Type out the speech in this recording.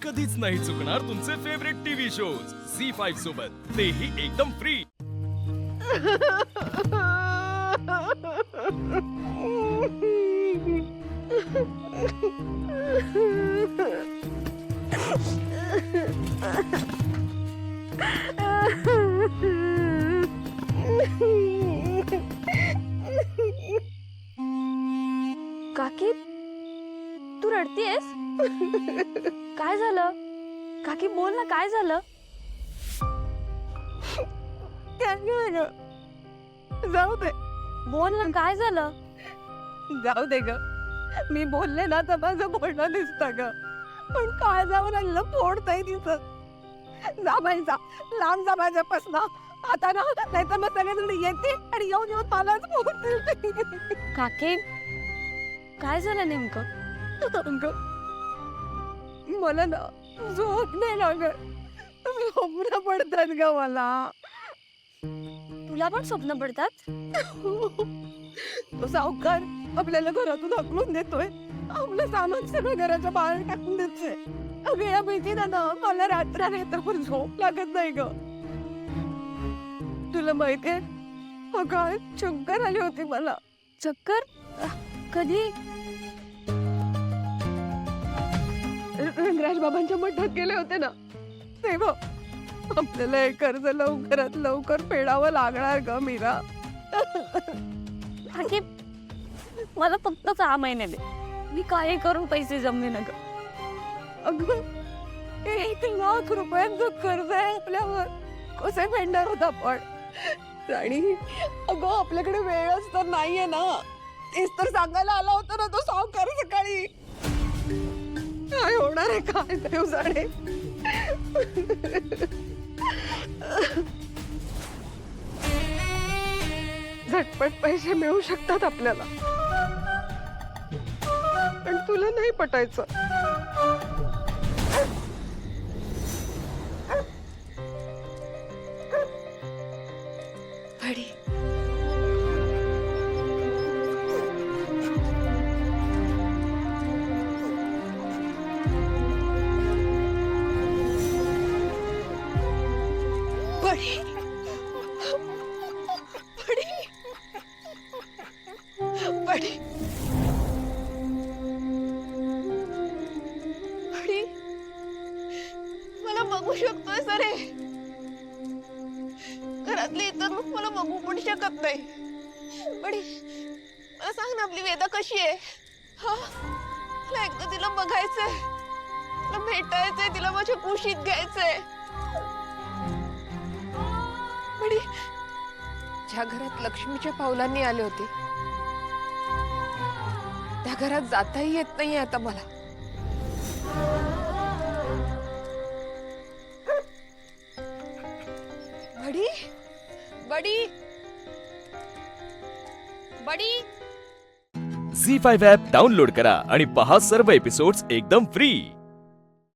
कधीच नाही चुकणार तुमचे फेवरेट टीव्ही शोज झी5 सोबत, तेही एकदम फ्री. काकी, तू रडतीयस? काय झालं? काकी बोल ना, काय झालं? जाऊ दे, बोल ना, काय झालं? जाऊ दे ग. मी बोलले ना तर माझं बोलणं दिसतं ग, पण काय जाऊन राहिलं पोट नाही दिसत. जा बाई जा, लांब जा माझ्यापासून आता ना, नाहीतर मग सगळेजण येते आणि येऊन येऊन मलाच बोलतील. काकी, काय झालं नेमकं? अगं, मला ना झोप नाही लागत. स्वप्न पडतात ग मला. तुला पण स्वप्न पडतात? तो सावकार आपल्याला घरातून हाकलून देतोय, आपलं सामान सगळं घराच्या बाहेर टाकून देतोय. अगं या भीतीनं ना मला रात्र पण झोप लागत नाही ग. तुला माहितीये, अगं चक्कर आली होती मला. चक्कर? कधी? रंगराज बाबांच्या मठात गेले होते ना तेव्हा. आपल्याला हे कर्ज लवकरात लवकर फेडावं लागणार ग मीरा. काकी, मला फक्त 6 महिने दे, मी काही करून पैसे जमले ना ग. अगं 1,00,000 रुपयांचं कर्ज आहे आपल्यावर, कसे फेडणार होत आपण? राणी, अगं आपल्याकडे वेळच तर नाहीये ना. तेच तर सांगायला आला होता ना तो सावकार सकाळी. काय होणार आहे काय देव जाणे. झटपट पैसे मिळू शकतात आपल्याला, पण तुला नाही पटायचं. बडी, बडी, बडी, बडी, बडी, मला बघू शकतोय सरे. घरातले इतर लोक मला बघू पण शकत नाही. बडी, मला सांग ना, आपली वेदा कशी आहे? हा, मला एकदा तिला बघायचंय, तिला भेटायचंय, तिला माझ्या कुशीत घ्यायचंय. बडी, ज्या घरात लक्ष्मीच्या पावलांनी आले होते त्या घरात जाताही येत नाहीये आता मला. बडी, बडी, बडी. झी5 ॲप डाउनलोड करा आणि पहा सर्व एपिसोड्स एकदम फ्री.